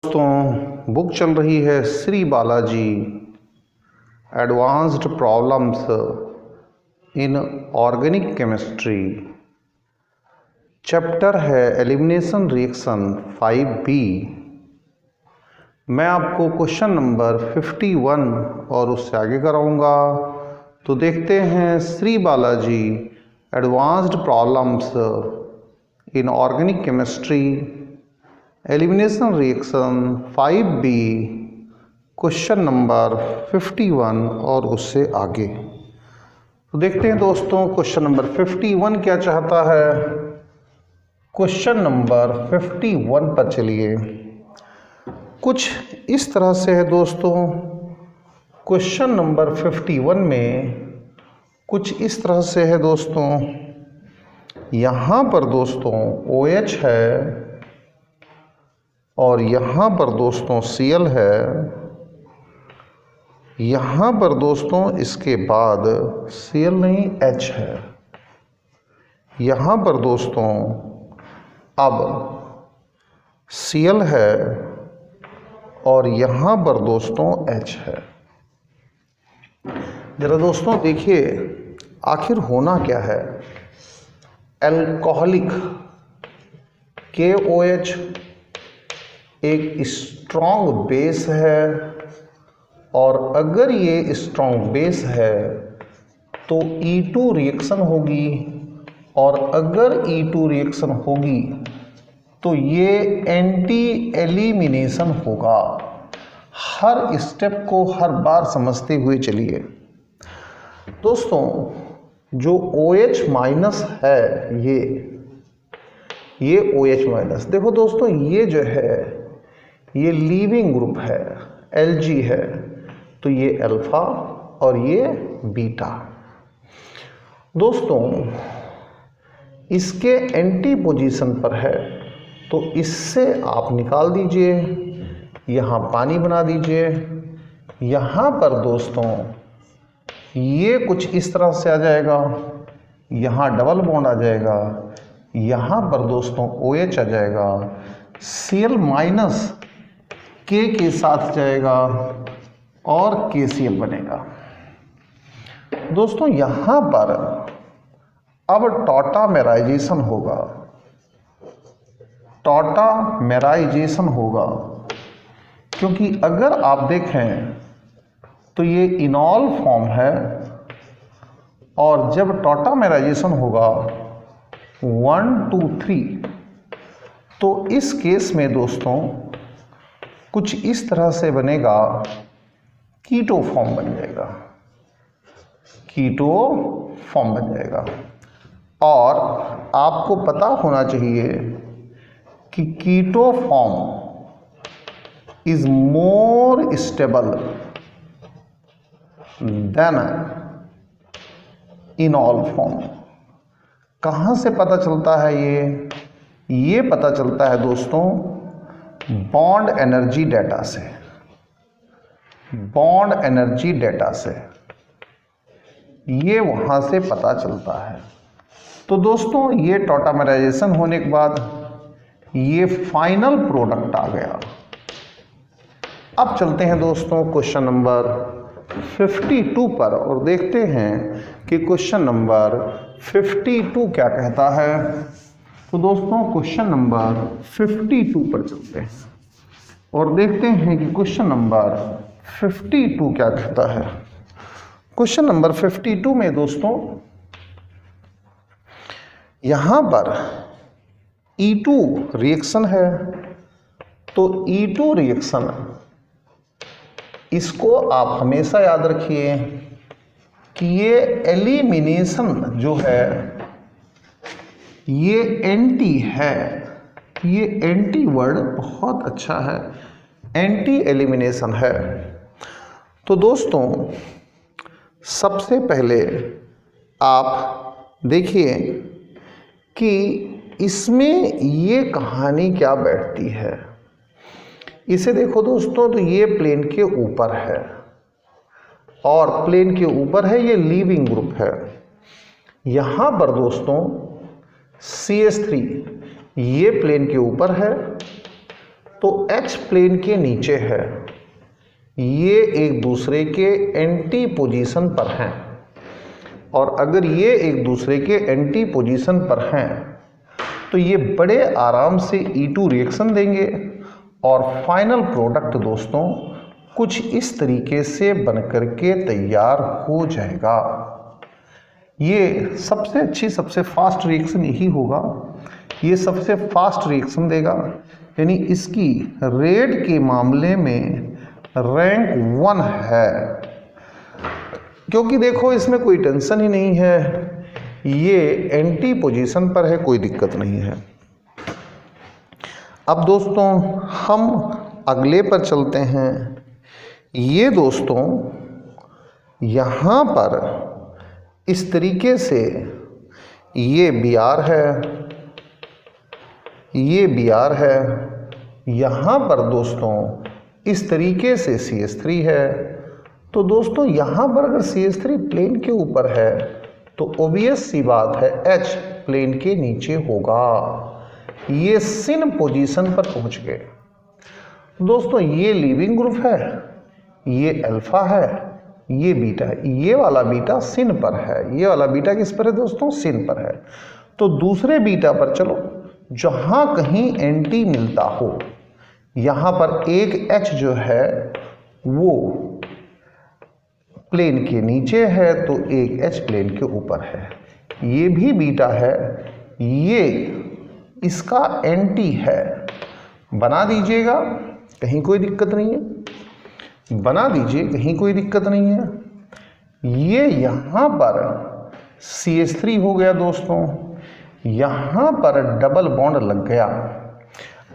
दोस्तों बुक चल रही है Shri Balaji advanced problems in organic chemistry. Chapter है एलिमिनेशन रिएक्शन 5B। मैं आपको क्वेश्चन नंबर 51 और उससे आगे कराऊंगा। तो देखते हैं Shri Balaji advanced problems in organic chemistry elimination reaction 5B question number 51 और उससे आगे। तो देखते हैं दोस्तों क्वेश्चन नंबर 51 क्या चाहता है। क्वेश्चन नंबर 51 पर चलिए। कुछ इस तरह से है दोस्तों। क्वेश्चन नंबर 51 में कुछ इस तरह से है दोस्तों। यहाँ पर दोस्तों OH है और यहाँ पर दोस्तों Cl है। यहाँ पर दोस्तों इसके बाद Cl नहीं H है। यहाँ पर दोस्तों अब Cl है और यहाँ पर दोस्तों H है। जरा दोस्तों देखिए आखिर होना क्या है। एल्कोहलिक KOH एक स्ट्रॉन्ग बेस है और अगर ये स्ट्रॉन्ग बेस है तो E2 रिएक्शन होगी और अगर E2 रिएक्शन होगी तो ये एंटी एलिमिनेशन होगा। हर स्टेप को हर बार समझते हुए चलिए दोस्तों। जो OH माइनस है ये OH माइनस देखो दोस्तों, ये जो है ये लीविंग ग्रुप है, Lg है, तो ये अल्फा और ये बीटा। दोस्तों इसके एंटी पोजीशन पर है तो इससे आप निकाल दीजिए, यहाँ पानी बना दीजिए। यहाँ पर दोस्तों ये कुछ इस तरह से आ जाएगा, यहाँ डबल बॉन्ड आ जाएगा, यहाँ पर दोस्तों OH आ जाएगा, Cl माइनस K के साथ जाएगा और KCl बनेगा। दोस्तों यहाँ पर अब टॉटामेराइजेशन होगा। टॉटामेराइजेशन होगा क्योंकि अगर आप देखें तो ये इनॉल फॉर्म है और जब टॉटामेराइजेशन होगा 1 2 3 तो इस केस में दोस्तों कुछ इस तरह से बनेगा, कीटो फॉर्म बन जाएगा। कीटो फॉर्म बन जाएगा और आपको पता होना चाहिए कि keto form is more stable than enol form. कहाँ से पता चलता है ये पता चलता है दोस्तों बॉन्ड एनर्जी डेटा से। बॉन्ड एनर्जी डेटा से ये वहाँ से पता चलता है। तो दोस्तों ये टॉटामेराइजेशन होने के बाद ये फाइनल प्रोडक्ट आ गया। अब चलते हैं दोस्तों क्वेश्चन नंबर 52 पर और देखते हैं कि क्वेश्चन नंबर 52 क्या कहता है। तो दोस्तों क्वेश्चन नंबर 52 पर चलते हैं और देखते हैं कि क्वेश्चन नंबर 52 क्या कहता है। क्वेश्चन नंबर 52 में दोस्तों यहाँ पर E2 रिएक्शन है। तो E2 रिएक्शन इसको आप हमेशा याद रखिए कि ये एलिमिनेशन जो है ये एंटी है। ये एंटी वर्ड बहुत अच्छा है, एंटी एलिमिनेशन है। तो दोस्तों सबसे पहले आप देखिए कि इसमें ये कहानी क्या बैठती है। इसे देखो दोस्तों, तो ये प्लेन के ऊपर है और प्लेन के ऊपर है ये लीविंग ग्रुप है। यहाँ पर दोस्तों CH3 ये प्लेन के ऊपर है तो H प्लेन के नीचे है, ये एक दूसरे के एंटी पोजीशन पर हैं, और अगर ये एक दूसरे के एंटी पोजीशन पर हैं तो ये बड़े आराम से E2 रिएक्शन देंगे और फाइनल प्रोडक्ट दोस्तों कुछ इस तरीके से बनकर के तैयार हो जाएगा। ये सबसे अच्छी सबसे फास्ट रिएक्शन यही होगा, ये सबसे फास्ट रिएक्शन देगा, यानी इसकी रेट के मामले में रैंक 1 है, क्योंकि देखो इसमें कोई टेंशन ही नहीं है, ये एंटी पोजीशन पर है, कोई दिक्कत नहीं है। अब दोस्तों हम अगले पर चलते हैं। ये दोस्तों यहाँ पर इस तरीके से ये Br है, ये Br है, यहाँ पर दोस्तों इस तरीके से CH3 है। तो दोस्तों यहाँ पर अगर CH3 प्लेन के ऊपर है तो ऑब्वियस सी बात है H प्लेन के नीचे होगा। ये सिन पोजीशन पर पहुँच गए। दोस्तों ये लीविंग ग्रुप है, ये अल्फा है, ये बीटा है, ये वाला बीटा सिन पर है, ये वाला बीटा किस पर है दोस्तों, सिन पर है। तो दूसरे बीटा पर चलो, जहाँ कहीं एंटी मिलता हो, यहाँ पर एक H जो है वो प्लेन के नीचे है तो एक H प्लेन के ऊपर है, ये भी बीटा है, ये इसका एंटी है, बना दीजिएगा, कहीं कोई दिक्कत नहीं है, बना दीजिए, कहीं कोई दिक्कत नहीं है। ये यहाँ पर CH3 हो गया दोस्तों, यहाँ पर डबल बॉन्ड लग गया।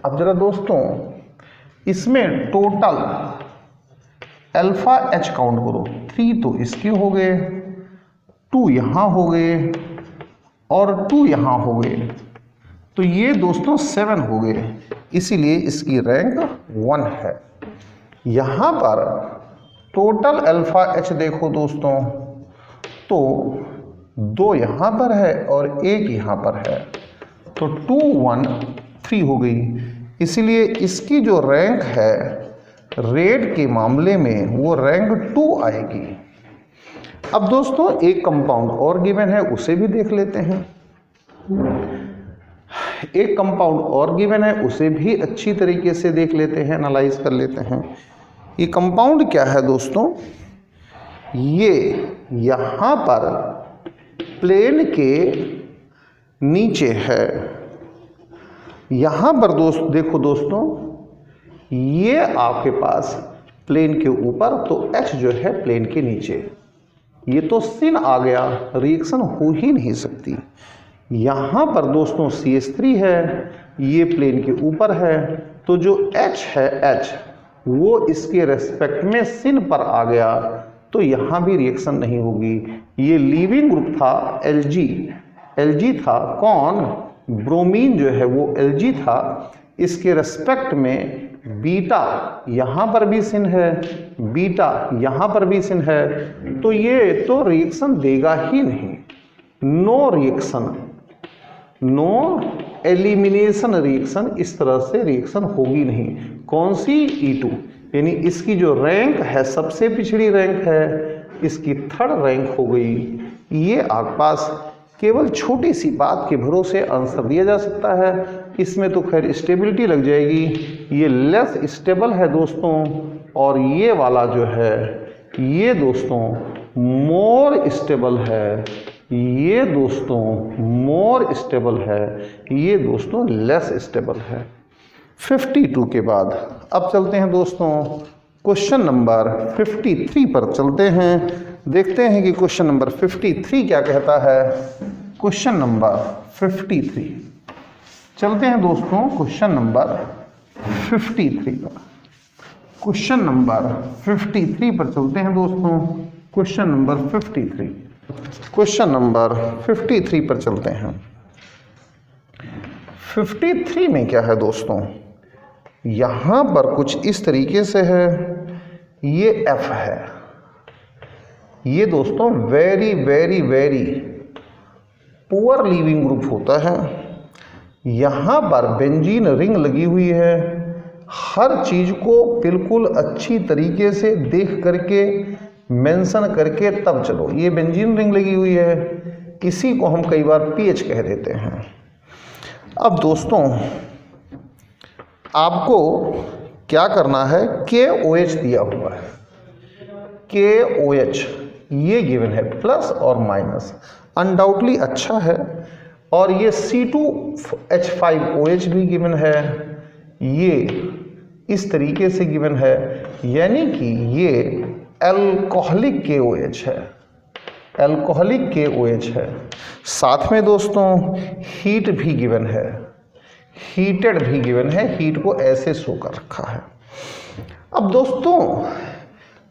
अब जरा दोस्तों इसमें टोटल अल्फा H काउंट करो, 3 तो इसके हो गए, 2 यहाँ हो गए और 2 यहाँ हो गए, तो ये दोस्तों 7 हो गए, इसीलिए इसकी रैंक 1 है। यहाँ पर टोटल अल्फा H देखो दोस्तों, तो 2 यहाँ पर है और 1 यहाँ पर है, तो 2 1 3 हो गई, इसीलिए इसकी जो रैंक है रेट के मामले में वो रैंक 2 आएगी। अब दोस्तों एक कंपाउंड और गिवन है, उसे भी देख लेते हैं। एक कंपाउंड और गिवन है, उसे भी अच्छी तरीके से देख लेते हैं, एनालाइज कर लेते हैं। ये कंपाउंड क्या है दोस्तों, ये यहाँ पर प्लेन के नीचे है, यहाँ पर देखो दोस्तों ये आपके पास प्लेन के ऊपर, तो H जो है प्लेन के नीचे, ये तो सिन आ गया, रिएक्शन हो ही नहीं सकती। यहाँ पर दोस्तों CH3 है, ये प्लेन के ऊपर है, तो जो H है H वो इसके रेस्पेक्ट में सिन पर आ गया, तो यहाँ भी रिएक्शन नहीं होगी। ये लीविंग ग्रुप था Lg था, कौन, ब्रोमीन जो है वो Lg था, इसके रेस्पेक्ट में बीटा यहाँ पर भी सिन है, बीटा यहाँ पर भी सिन है, तो ये तो रिएक्शन देगा ही नहीं, no reaction, no elimination reaction, इस तरह से रिएक्शन होगी नहीं। कौन सी, E2, यानी इसकी जो रैंक है सबसे पिछड़ी रैंक है, इसकी 3rd रैंक हो गई। ये आपके पास केवल छोटी सी बात के भरोसे आंसर दिया जा सकता है, इसमें तो खैर स्टेबिलिटी लग जाएगी, ये लेस स्टेबल है दोस्तों, और ये वाला जो है ये दोस्तों मोर स्टेबल है, ये दोस्तों मोर स्टेबल है, ये दोस्तों लेस स्टेबल है। 52 के बाद अब चलते हैं दोस्तों क्वेश्चन नंबर 53 पर चलते हैं, देखते हैं कि क्वेश्चन नंबर 53 क्या कहता है। क्वेश्चन नंबर 53 चलते हैं दोस्तों, क्वेश्चन नंबर 53 पर, क्वेश्चन नंबर 53 पर चलते हैं दोस्तों, क्वेश्चन नंबर 53, क्वेश्चन नंबर 53 पर चलते हैं। 53 में क्या है दोस्तों, यहाँ पर कुछ इस तरीके से है, ये F है, ये दोस्तों very very very poor leaving group होता है। यहाँ पर बेंजीन रिंग लगी हुई है, हर चीज को बिल्कुल अच्छी तरीके से देख करके मेंशन करके तब चलो। ये बेंजीन रिंग लगी हुई है, इसी को हम कई बार पीएच कह देते हैं। अब दोस्तों आपको क्या करना है, KOH दिया हुआ है, KOH ये गिवन है, प्लस और माइनस अनडाउटली अच्छा है। और ये C2H5OH भी गिवन है, ये इस तरीके से गिवन है, यानी कि ये अल्कोहलिक KOH है, अल्कोहलिक KOH है। साथ में दोस्तों हीट भी गिवन है, हीटेड भी गिवन है, हीट को ऐसे शो कर रखा है। अब दोस्तों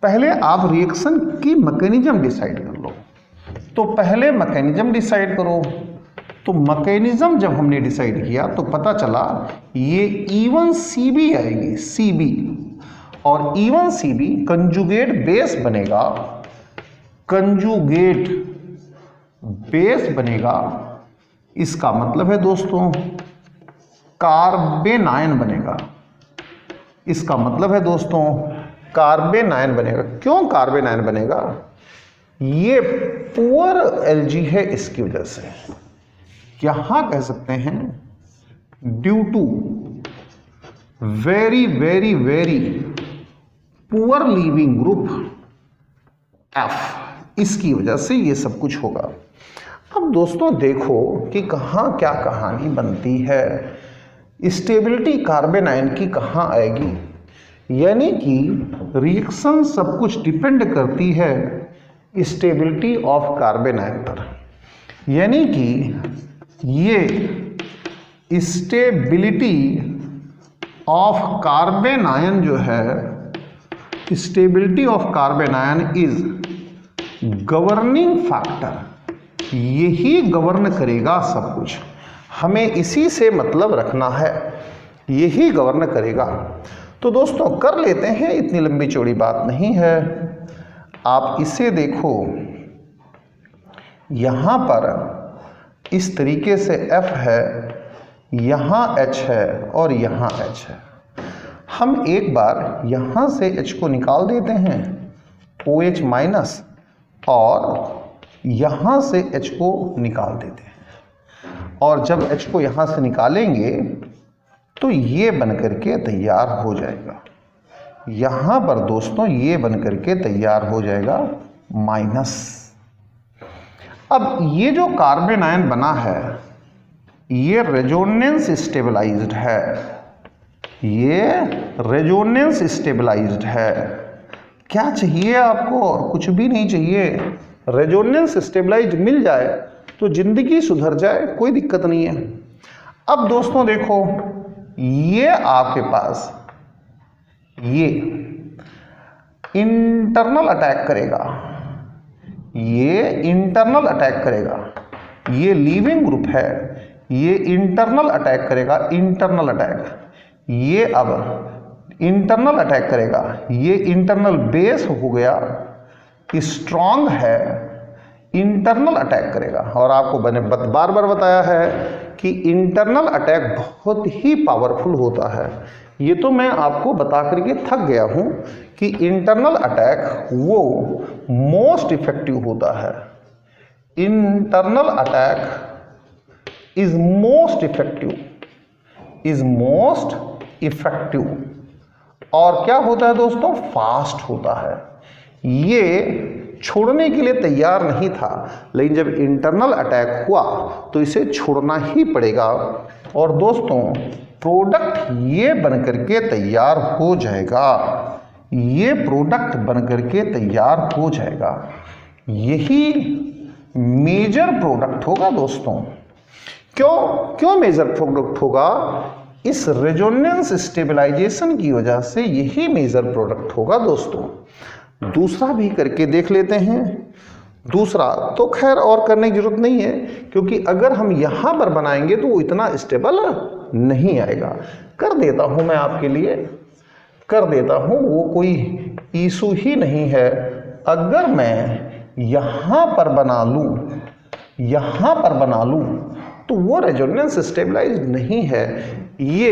पहले आप रिएक्शन की मैकेनिज्म डिसाइड कर लो। तो पहले मैकेनिज्म डिसाइड करो। तो मैकेनिज्म जब हमने डिसाइड किया तो पता चला ये E1CB आएगी, CB, और E1CB कंजुगेट बेस बनेगा, कंजुगेट बेस बनेगा। इसका मतलब है दोस्तों कार्बेनायन बनेगा, इसका मतलब है दोस्तों कार्बेनायन बनेगा। क्यों कार्बेनायन बनेगा? ये पुअर एलजी है, इसकी वजह से यहां कह सकते हैं due to very very very poor leaving group F, इसकी वजह से ये सब कुछ होगा। अब दोस्तों देखो कि कहाँ क्या कहानी बनती है, स्टेबिलिटी कार्बेनायन की कहाँ आएगी। यानी कि रिएक्शन सब कुछ डिपेंड करती है स्टेबिलिटी ऑफ कार्बेनायन पर। यानी कि ये स्टेबिलिटी ऑफ कार्बेनायन जो है, stability of carbanion is governing factor, यही गवर्न करेगा सब कुछ। हमें इसी से मतलब रखना है, यही गवर्न करेगा। तो दोस्तों कर लेते हैं, इतनी लंबी चौड़ी बात नहीं है। आप इसे देखो, यहाँ पर इस तरीके से F है, यहाँ H है और यहाँ H है। हम एक बार यहाँ से H को निकाल देते हैं, OH माइनस, और यहाँ से H को निकाल देते हैं। और जब H को यहाँ से निकालेंगे तो ये बन करके तैयार हो जाएगा। यहाँ पर दोस्तों ये बन करके तैयार हो जाएगा माइनस। अब ये जो कार्बेनायन बना है ये रेजोनेंस स्टेबलाइज्ड है, ये रेजोनेंस स्टेबलाइज्ड है। क्या चाहिए आपको? और कुछ भी नहीं चाहिए। रेजोनेंस स्टेबलाइज्ड मिल जाए तो जिंदगी सुधर जाए, कोई दिक्कत नहीं है। अब दोस्तों देखो, ये आपके पास ये इंटरनल अटैक करेगा, ये इंटरनल अटैक करेगा, ये लीविंग ग्रुप है, ये इंटरनल अटैक करेगा, इंटरनल अटैक, ये अब इंटरनल अटैक करेगा, ये इंटरनल बेस हो गया, स्ट्रॉन्ग है, इंटरनल अटैक करेगा। और आपको मैंने बार बार बताया है कि इंटरनल अटैक बहुत ही पावरफुल होता है। ये तो मैं आपको बता करके थक गया हूं कि इंटरनल अटैक वो मोस्ट इफेक्टिव होता है। Internal attack is most effective, is most effective. और क्या होता है दोस्तों? फास्ट होता है। ये छोड़ने के लिए तैयार नहीं था, लेकिन जब इंटरनल अटैक हुआ तो इसे छोड़ना ही पड़ेगा। और दोस्तों प्रोडक्ट ये बन करके तैयार हो जाएगा, ये प्रोडक्ट बन करके तैयार हो जाएगा। यही मेजर प्रोडक्ट होगा दोस्तों। क्यों मेजर प्रोडक्ट होगा? इस रेजोनेंस स्टेबलाइजेशन की वजह से यही मेजर प्रोडक्ट होगा दोस्तों। दूसरा भी करके देख लेते हैं। दूसरा तो खैर और करने की जरूरत नहीं है, क्योंकि अगर हम यहाँ पर बनाएंगे तो वो इतना स्टेबल नहीं आएगा। कर देता हूँ मैं आपके लिए, कर देता हूँ, वो कोई इशू ही नहीं है। अगर मैं यहाँ पर बना लूँ, यहाँ पर बना लूँ तो वो रेजोनेंस स्टेबलाइज्ड नहीं है। ये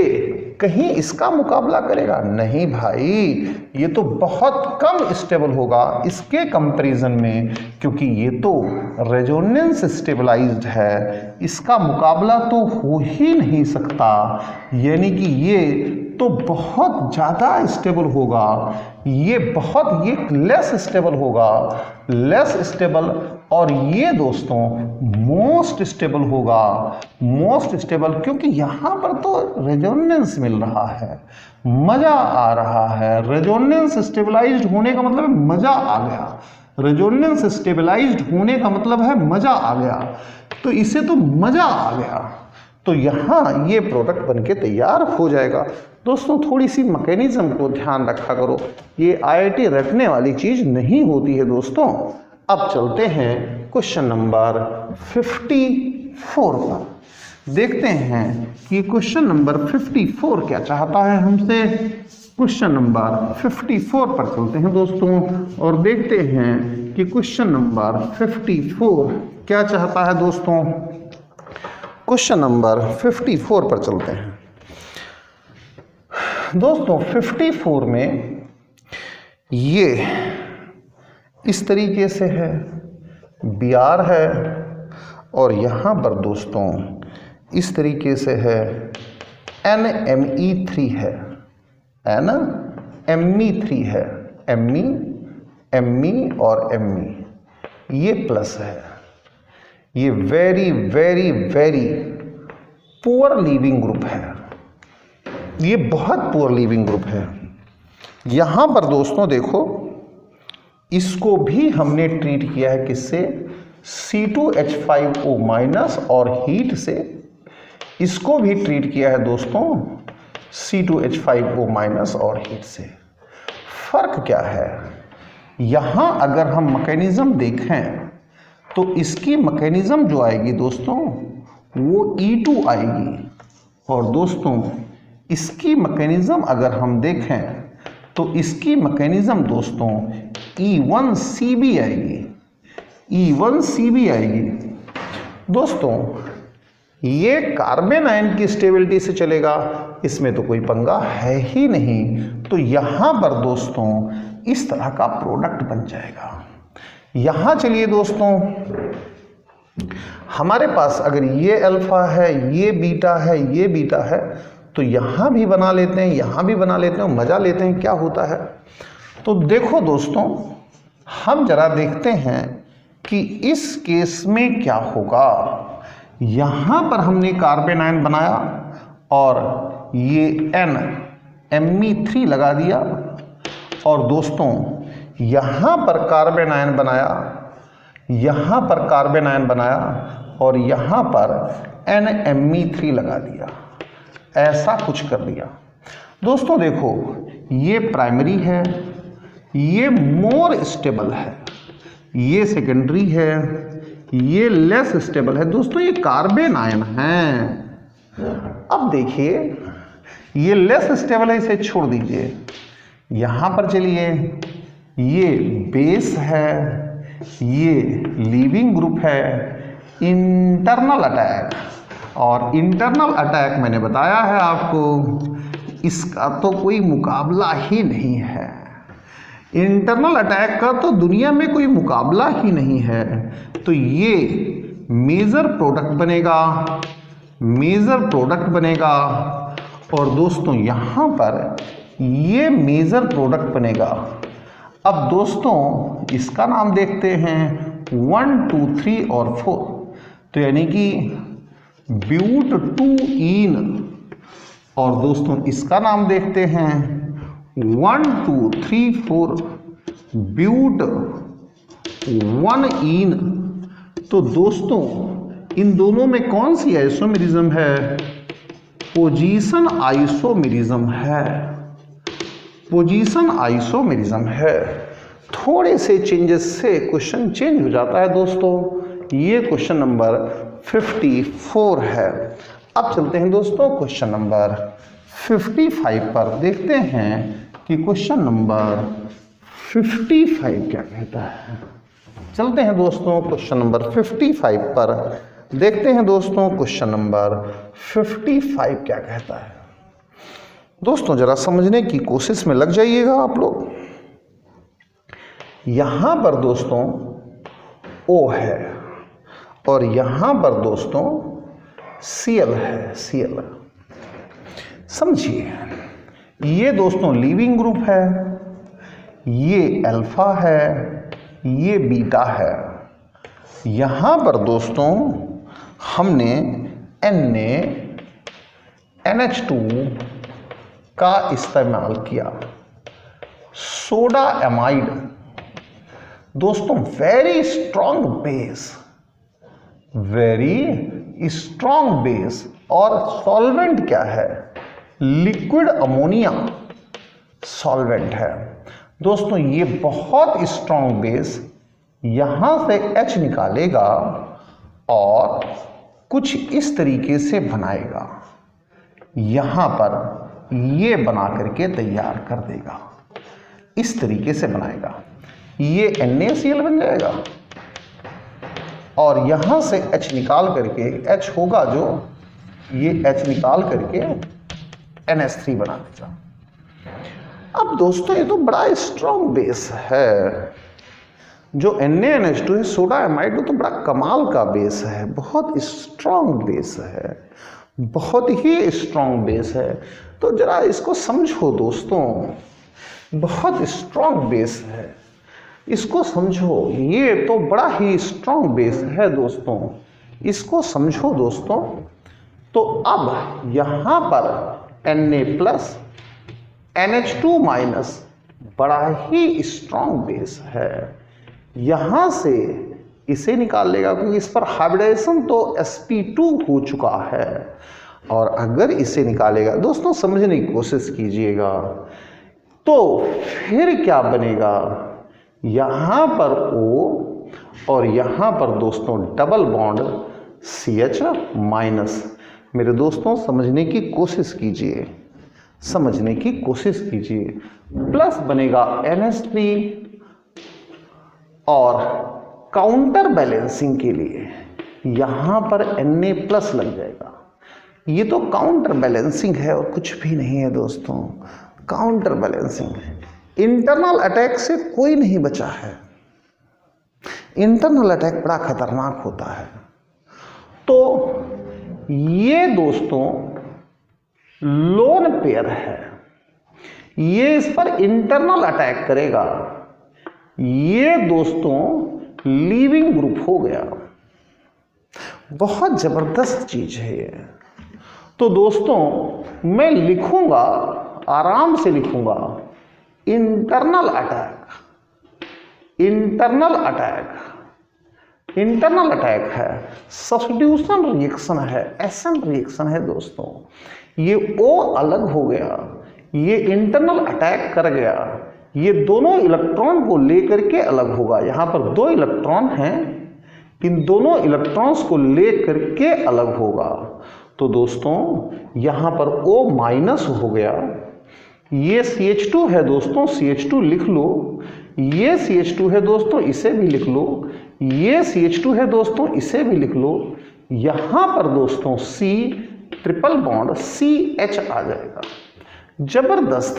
कहीं इसका मुकाबला करेगा? नहीं भाई, ये तो बहुत कम स्टेबल होगा इसके कंपैरिजन में, क्योंकि ये तो रेजोनेंस स्टेबलाइज्ड है, इसका मुकाबला तो हो ही नहीं सकता। यानी कि ये तो बहुत ज़्यादा स्टेबल होगा, ये लेस स्टेबल होगा, लेस स्टेबल, और ये दोस्तों मोस्ट स्टेबल होगा, मोस्ट स्टेबल, क्योंकि यहाँ पर तो रेजोनेंस मिल रहा है, मज़ा आ रहा है। रेजोनेंस स्टेबलाइज्ड होने का मतलब है मज़ा आ गया, रेजोनेंस स्टेबलाइज्ड होने का मतलब है मज़ा आ गया, तो इसे तो मज़ा आ गया, तो यहाँ ये प्रोडक्ट बनके तैयार हो जाएगा। दोस्तों थोड़ी सी मैकेनिज्म को ध्यान रखा करो, ये IIT रटने वाली चीज़ नहीं होती है दोस्तों। अब चलते हैं क्वेश्चन नंबर 54 पर, देखते हैं कि क्वेश्चन नंबर 54 क्या चाहता है हमसे। क्वेश्चन नंबर 54 पर चलते हैं दोस्तों और देखते हैं कि क्वेश्चन नंबर 54 क्या चाहता है दोस्तों। क्वेश्चन नंबर 54 पर चलते हैं दोस्तों। 54 में ये इस तरीके से है, BR है, और यहाँ पर दोस्तों इस तरीके से है, NMe3 है, NMe3 है, Me और Me, ये प्लस है। ये very very very poor leaving group है, ये बहुत पुअर लीविंग ग्रुप है। यहाँ पर दोस्तों देखो, इसको भी हमने ट्रीट किया है किससे? C2H5O माइनस, और हीट से इसको भी ट्रीट किया है दोस्तों C2H5O माइनस और हीट से। फर्क क्या है? यहाँ अगर हम मैकेनिज्म देखें तो इसकी मैकेनिज्म जो आएगी दोस्तों वो E2 आएगी, और दोस्तों इसकी मैकेनिज्म अगर हम देखें तो इसकी मैकेनिज्म दोस्तों E1CB आएगी, E1CB आएगी। दोस्तों ये कार्बन आयन की स्टेबिलिटी से चलेगा, इसमें तो कोई पंगा है ही नहीं। तो यहाँ पर दोस्तों इस तरह का प्रोडक्ट बन जाएगा। यहाँ चलिए दोस्तों, हमारे पास अगर ये अल्फा है, ये बीटा है, ये बीटा है, तो यहाँ भी बना लेते हैं, यहाँ भी बना लेते हैं, मज़ा लेते हैं क्या होता है। तो देखो दोस्तों, हम जरा देखते हैं कि इस केस में क्या होगा। यहाँ पर हमने कार्बन आयन बनाया और ये NMe3 लगा दिया, और दोस्तों यहाँ पर कार्बन आयन बनाया, यहाँ पर कार्बन आयन बनाया, और यहाँ पर NMe3 लगा दिया, ऐसा कुछ कर दिया। दोस्तों देखो, ये प्राइमरी है, ये मोर स्टेबल है, ये सेकेंडरी है, ये लेस स्टेबल है। दोस्तों ये कार्बन आयन है। अब देखिए ये लेस स्टेबल है, इसे छोड़ दीजिए। यहाँ पर चलिए, ये बेस है, ये लीविंग ग्रुप है, इंटरनल अटैक, और इंटरनल अटैक मैंने बताया है आपको, इसका तो कोई मुकाबला ही नहीं है। इंटरनल अटैक का तो दुनिया में कोई मुकाबला ही नहीं है। तो ये मेजर प्रोडक्ट बनेगा, मेजर प्रोडक्ट बनेगा, और दोस्तों यहाँ पर ये मेजर प्रोडक्ट बनेगा। अब दोस्तों इसका नाम देखते हैं 1, 2, 3 और 4, तो यानी कि ब्यूट-2-ईन, और दोस्तों इसका नाम देखते हैं 1, 2, 3, 4 ब्यूट-1-ईन। तो दोस्तों इन दोनों में कौन सी आइसोमेरिज्म है? पोजीशन आइसोमेरिज्म है, पोजीशन आइसोमेरिज्म है। थोड़े से चेंजेस से क्वेश्चन चेंज हो जाता है दोस्तों। ये क्वेश्चन नंबर 54 है। अब चलते हैं दोस्तों क्वेश्चन नंबर 55 पर, देखते हैं कि क्वेश्चन नंबर 55 क्या कहता है। चलते हैं दोस्तों क्वेश्चन नंबर 55 पर, देखते हैं दोस्तों क्वेश्चन नंबर 55 क्या कहता है। दोस्तों जरा समझने की कोशिश में लग जाइएगा आप लोग। यहां पर दोस्तों O है और यहां पर दोस्तों Cl है, Cl। समझिए, ये दोस्तों लीविंग ग्रुप है, ये अल्फा है, ये बीटा है। यहां पर दोस्तों हमने NH2 का इस्तेमाल किया। सोडा एमाइड दोस्तों very strong base, very strong base, और सॉल्वेंट क्या है, लिक्विड अमोनिया सॉल्वेंट है। दोस्तों ये बहुत स्ट्रॉन्ग बेस यहां से H निकालेगा और कुछ इस तरीके से बनाएगा, यहां पर ये बना करके तैयार कर देगा, इस तरीके से बनाएगा, ये NaCl बन जाएगा और यहां से H निकाल करके, H होगा जो, ये H निकाल करके NH3 बना देगा। अब दोस्तों ये तो बड़ा स्ट्रॉन्ग बेस है, जो NaNH2 है, सोडा एमाइड, तो बड़ा कमाल का बेस है, बहुत स्ट्रॉन्ग बेस है, बहुत ही स्ट्रॉन्ग बेस है। तो जरा इसको समझो दोस्तों, बहुत स्ट्रॉन्ग बेस है, इसको समझो, ये तो बड़ा ही स्ट्रॉन्ग बेस है दोस्तों, इसको समझो दोस्तों। तो अब यहां पर Na प्लस NH2 माइनस बड़ा ही स्ट्रॉन्ग बेस है, यहां से इसे निकाल लेगा क्योंकि इस पर हाइब्रिडाइजेशन तो sp2 हो चुका है, और अगर इसे निकालेगा दोस्तों, समझने की कोशिश कीजिएगा, तो फिर क्या बनेगा, यहां पर O और यहां पर दोस्तों डबल बॉन्ड CH माइनस। मेरे दोस्तों समझने की कोशिश कीजिए, समझने की कोशिश कीजिए, प्लस बनेगा NH3, और काउंटर बैलेंसिंग के लिए यहां पर Na प्लस लग जाएगा। ये तो काउंटर बैलेंसिंग है और कुछ भी नहीं है दोस्तों, काउंटर बैलेंसिंग है। इंटरनल अटैक से कोई नहीं बचा है, इंटरनल अटैक बड़ा खतरनाक होता है। तो ये दोस्तों लोन पेयर है, ये इस पर इंटरनल अटैक करेगा, ये दोस्तों लीविंग ग्रुप हो गया, बहुत जबरदस्त चीज है ये। तो दोस्तों मैं लिखूंगा, आराम से लिखूंगा, internal attack, internal attack, internal attack है, सब्स्टिट्यूशन रिएक्शन है, एसएन रिएक्शन है दोस्तों। ये O अलग हो गया, ये इंटरनल अटैक कर गया, ये दोनों इलेक्ट्रॉन को लेकर के अलग होगा। यहां पर दो इलेक्ट्रॉन हैं, इन दोनों इलेक्ट्रॉन्स को लेकर के अलग होगा। तो दोस्तों यहां पर O माइनस हो गया, ये CH2 है दोस्तों, CH2 लिख लो, ये CH2 है दोस्तों, इसे भी लिख लो, ये CH2 है दोस्तों, इसे भी लिख लो। यहां पर दोस्तों C ट्रिपल बॉन्ड CH आ जाएगा, जबरदस्त।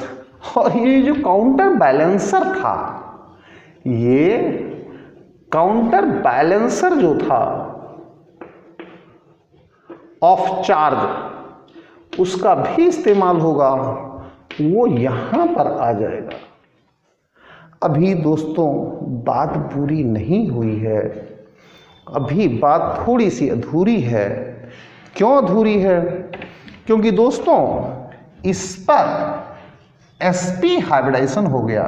और ये जो काउंटर बैलेंसर था, ये काउंटर बैलेंसर जो था ऑफ चार्ज, उसका भी इस्तेमाल होगा, वो यहां पर आ जाएगा। अभी दोस्तों बात पूरी नहीं हुई है, अभी बात थोड़ी सी अधूरी है। क्यों अधूरी है? क्योंकि दोस्तों इस पर sp हाइब्रिडाइजेशन हो गया,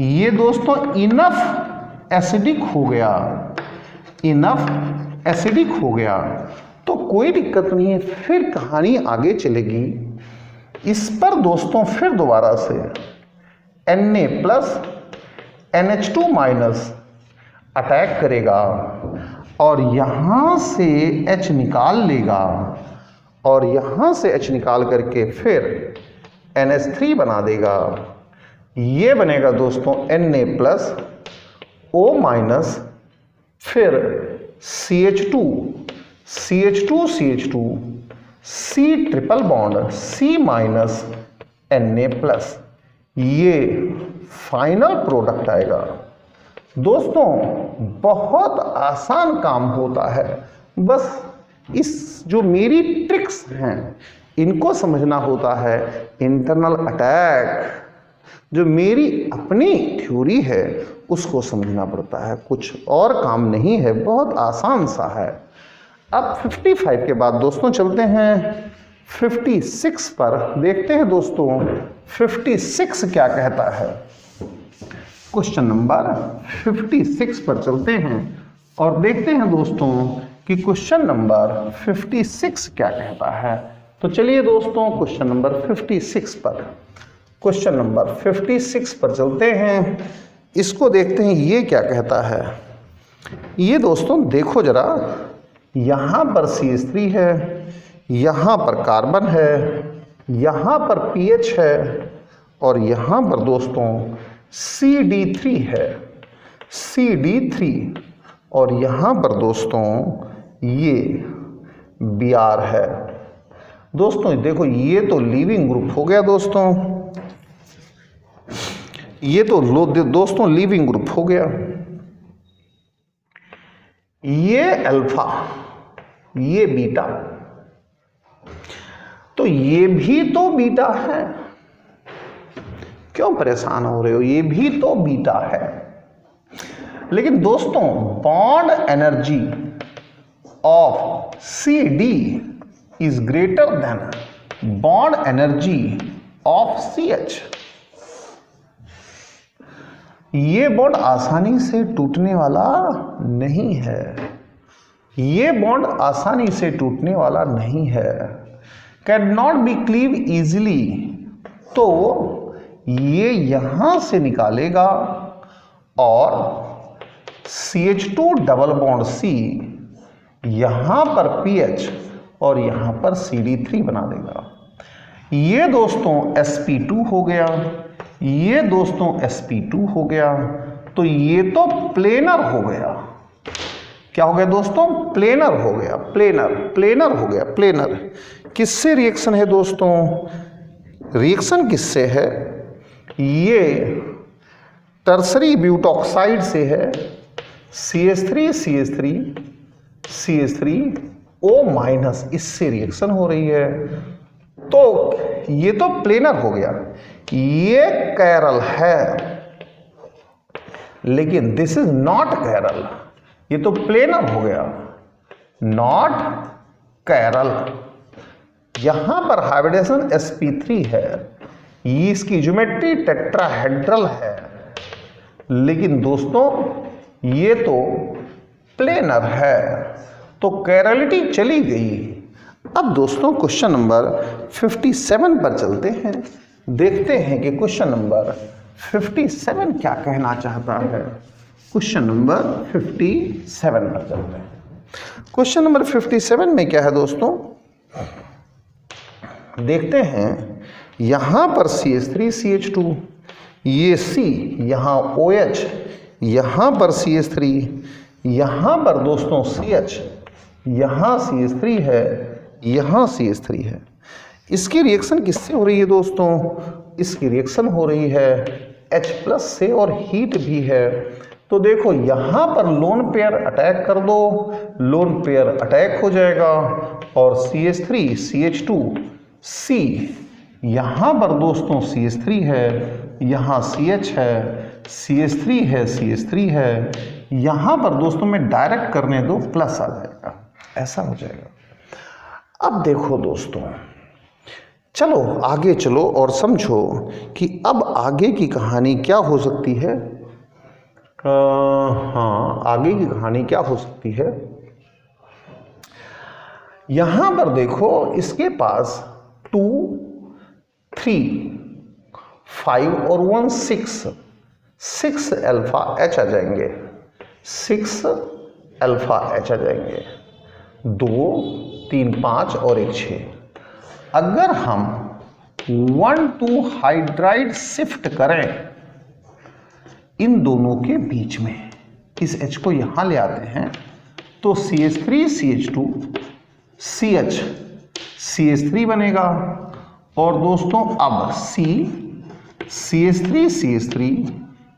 ये दोस्तों इनफ एसिडिक हो गया, इनफ एसिडिक हो गया, तो कोई दिक्कत नहीं है, फिर कहानी आगे चलेगी। इस पर दोस्तों फिर दोबारा से Na plus NH2 minus attack करेगा और यहां से H निकाल लेगा, और यहां से H निकाल करके फिर NH3 बना देगा। ये बनेगा दोस्तों Na प्लस O माइनस, फिर CH2, CH2 C triple bond C minus Na+, ये फाइनल प्रोडक्ट आएगा। दोस्तों बहुत आसान काम होता है, बस इस जो मेरी ट्रिक्स हैं इनको समझना होता है। इंटरनल अटैक जो मेरी अपनी थ्योरी है उसको समझना पड़ता है, कुछ और काम नहीं है, बहुत आसान सा है। अब 55 के बाद दोस्तों चलते हैं 56 पर, देखते हैं दोस्तों 56 क्या कहता है। क्वेश्चन नंबर 56 पर चलते हैं और देखते हैं दोस्तों कि क्वेश्चन नंबर 56 क्या कहता है। तो चलिए दोस्तों क्वेश्चन नंबर 56 पर, क्वेश्चन नंबर 56 पर चलते हैं, इसको देखते हैं ये क्या कहता है। ये दोस्तों देखो जरा, यहाँ पर CH3 है, यहाँ पर कार्बन है, यहाँ पर PH है और यहाँ पर दोस्तों CD3 है, CD3 और यहाँ पर दोस्तों ये Br है। दोस्तों देखो ये तो लीविंग ग्रुप हो गया दोस्तों, ये तो दोस्तों लीविंग ग्रुप हो गया। ये अल्फा, ये बीटा, तो ये भी तो बीटा है। क्यों परेशान हो रहे हो, ये भी तो बीटा है। लेकिन दोस्तों bond energy of CD is greater than bond energy of CH। ये बॉन्ड आसानी से टूटने वाला नहीं है, ये बॉन्ड आसानी से टूटने वाला नहीं है, can not be cleave easily. तो ये यहां से निकालेगा और CH2 डबल बॉन्ड C यहां पर PH और यहां पर CD3 बना देगा। ये दोस्तों sp2 हो गया, ये दोस्तों sp2 हो गया, तो ये तो प्लेनर हो गया। क्या हो गया दोस्तों, प्लेनर हो गया, प्लेनर हो गया, प्लेनर। किससे रिएक्शन है दोस्तों, रिएक्शन किससे है, ये टर्सरी ब्यूटॉक्साइड से है, CH3 इससे रिएक्शन हो रही है। तो ये तो प्लेनर हो गया, ये कैरल है, लेकिन दिस इज नॉट कैरल, ये तो प्लेनर हो गया, नॉट कैरल। यहां पर हाइब्रिडेशन sp3 है, ये इसकी ज्योमेट्री टेट्राहेड्रल है, लेकिन दोस्तों ये तो प्लेनर है, तो कैरलिटी चली गई। अब दोस्तों क्वेश्चन नंबर 57 पर चलते हैं, देखते हैं कि क्वेश्चन नंबर 57 क्या कहना चाहता है। क्वेश्चन नंबर 57 पर चलते हैं। क्वेश्चन नंबर 57 में क्या है दोस्तों, देखते हैं। यहां पर CH3 CH2, ये C, यहाँ OH, यहां पर CH3, यहां पर दोस्तों CH, यहां CH3 है, यहां CH3 है। इसकी रिएक्शन किससे हो रही है दोस्तों, इसकी रिएक्शन हो रही है H+ से और हीट भी है। तो देखो यहां पर लोन पेयर अटैक कर दो, लोन पेयर अटैक हो जाएगा और CH3 CH2 C, यहां पर दोस्तों CH3 है, यहां CH है, CH3 है, CH3 है, यहां पर दोस्तों में डायरेक्ट करने दो प्लस आ जाएगा, ऐसा हो जाएगा। अब देखो दोस्तों, चलो आगे चलो और समझो कि अब आगे की कहानी क्या हो सकती है। हाँ, आगे की कहानी क्या हो सकती है, यहां पर देखो इसके पास 2 3 5 और 1 6 अल्फा H आ जाएंगे, 6 अल्फा H आ जाएंगे, 2 3 5 और 1 6। अगर हम 1,2 हाइड्राइड शिफ्ट करें इन दोनों के बीच में, इस H को यहां ले आते हैं तो CH3CH2 CH3 बनेगा। और दोस्तों अब CH3CH3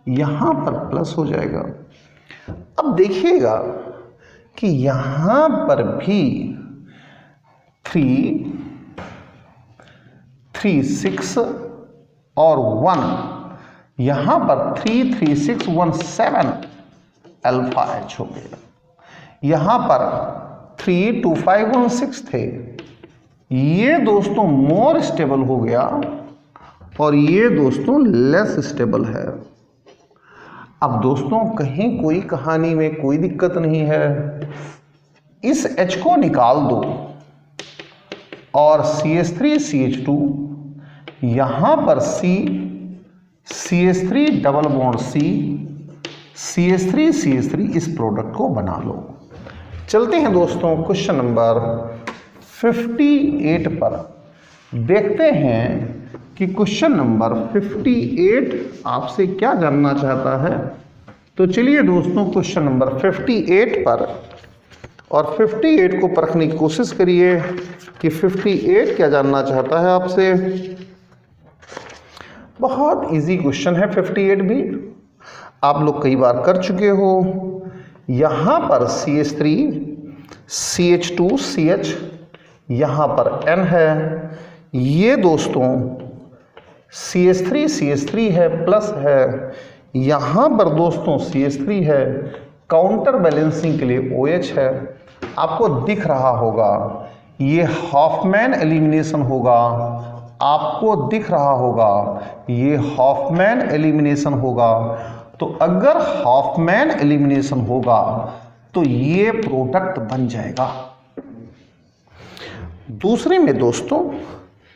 यहां पर प्लस हो जाएगा। अब देखिएगा कि यहां पर भी 3, 3, 6 और 1, यहां पर 3, 3, 6, 1, 7 अल्फा H हो गया। यहां पर 3, 2, 5, 1, 6 थे, ये दोस्तों मोर स्टेबल हो गया और ये दोस्तों लेस स्टेबल है। अब दोस्तों कहीं कोई कहानी में कोई दिक्कत नहीं है, इस H को निकाल दो और CH3CH2 यहां पर CH3 डबल बॉन्ड CH3CH3 इस प्रोडक्ट को बना लो। चलते हैं दोस्तों क्वेश्चन नंबर 58 पर, देखते हैं कि क्वेश्चन नंबर 58 आपसे क्या जानना चाहता है। तो चलिए दोस्तों क्वेश्चन नंबर 58 पर, और 58 को परखने की कोशिश करिए कि 58 क्या जानना चाहता है आपसे। बहुत इजी क्वेश्चन है 58 भी, आप लोग कई बार कर चुके हो। यहां पर CH3 CH2 CH, यहां पर N है, ये दोस्तों CH3 CH3 है, प्लस है, यहां पर दोस्तों CH3 है, काउंटर बैलेंसिंग के लिए OH है। आपको दिख रहा होगा ये हॉफमैन एलिमिनेशन होगा, आपको दिख रहा होगा ये हॉफमैन एलिमिनेशन होगा। तो अगर हॉफमैन एलिमिनेशन होगा तो ये प्रोडक्ट बन जाएगा। दूसरे में दोस्तों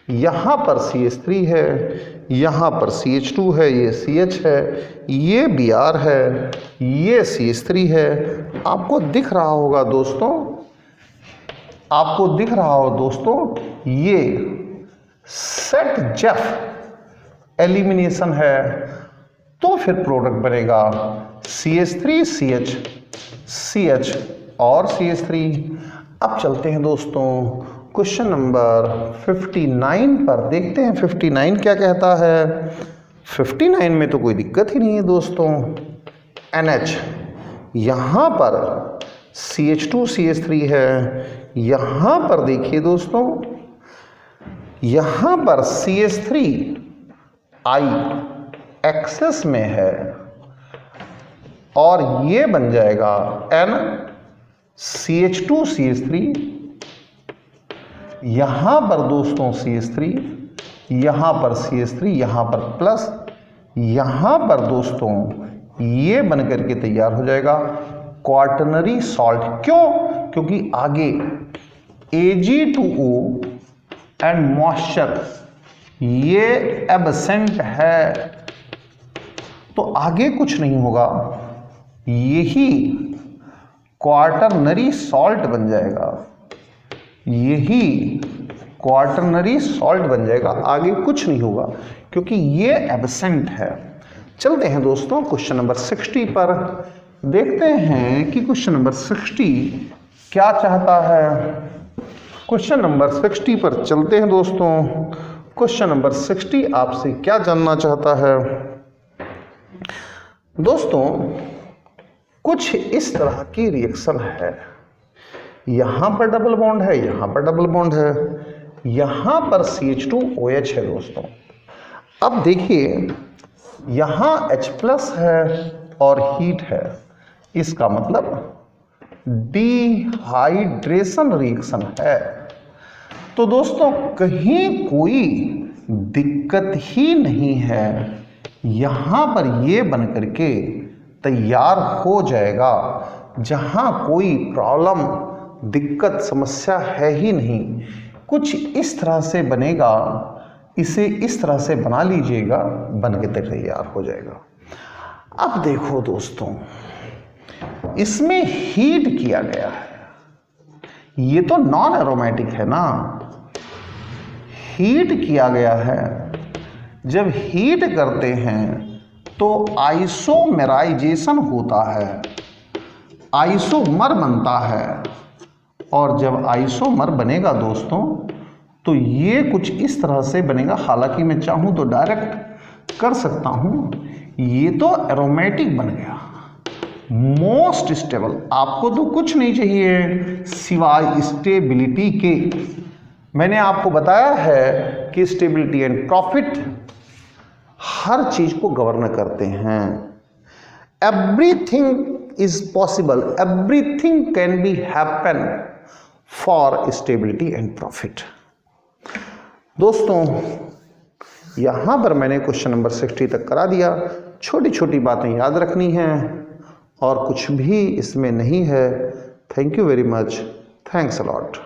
यहां पर CH3 है, यहां पर CH2 है, ये CH है, ये Br है, ये CH3 है। आपको दिख रहा होगा दोस्तों, आपको दिख रहा हो दोस्तों ये सेट जेफ एलिमिनेशन है, तो फिर प्रोडक्ट बनेगा CH3 CH CH और CH3। अब चलते हैं दोस्तों क्वेश्चन नंबर 59 पर, देखते हैं 59 क्या कहता है। 59 में तो कोई दिक्कत ही नहीं है दोस्तों। NH, यहां पर CH2 CH3 है, यहां पर देखिए दोस्तों, यहां पर CH3 I एक्सेस में है और ये बन जाएगा N CH2 CH3, यहां पर दोस्तों CH3, यहां पर CH3, यहां पर प्लस, यहां पर दोस्तों ये बन करके तैयार हो जाएगा क्वार्टनरी सॉल्ट। क्यों? क्योंकि आगे Ag2O एंड मॉइस्चर ये एब्सेंट है, तो आगे कुछ नहीं होगा, यही क्वार्टरनरी सॉल्ट बन जाएगा, यही क्वार्टरनरी सॉल्ट बन जाएगा, आगे कुछ नहीं होगा क्योंकि ये एब्सेंट है। चलते हैं दोस्तों क्वेश्चन नंबर 60 पर, देखते हैं कि क्वेश्चन नंबर 60 क्या चाहता है। क्वेश्चन नंबर 60 पर चलते हैं दोस्तों। क्वेश्चन नंबर 60 आपसे क्या जानना चाहता है दोस्तों। कुछ इस तरह की रिएक्शन है, यहां पर डबल बॉन्ड है, यहां पर डबल बॉन्ड है, यहां पर CH2OH है दोस्तों। अब देखिए यहां H प्लस है और हीट है, इसका मतलब डिहाइड्रेशन रिएक्शन है। तो दोस्तों कहीं कोई दिक्कत ही नहीं है, यहां पर ये बन करके तैयार हो जाएगा, जहां कोई प्रॉब्लम दिक्कत समस्या है ही नहीं। कुछ इस तरह से बनेगा, इसे इस तरह से बना लीजिएगा, बन के तैयार हो जाएगा। अब देखो दोस्तों इसमें हीट किया गया है, ये तो नॉन एरोमेटिक है ना, हीट किया गया है। जब हीट करते हैं तो आइसोमेराइजेशन होता है, आइसोमर बनता है। और जब आइसोमर बनेगा दोस्तों तो ये कुछ इस तरह से बनेगा। हालांकि मैं चाहूँ तो डायरेक्ट कर सकता हूँ। ये तो एरोमेटिक बन गया, मोस्ट स्टेबल। आपको तो कुछ नहीं चाहिए सिवाय स्टेबिलिटी के। मैंने आपको बताया है कि स्टेबिलिटी एंड प्रॉफिट हर चीज को गवर्न करते हैं। Everything is possible, everything can be happen for stability and profit. दोस्तों यहां पर मैंने क्वेश्चन नंबर 60 तक करा दिया। छोटी छोटी बातें याद रखनी हैं और कुछ भी इसमें नहीं है। Thank you very much, thanks a lot.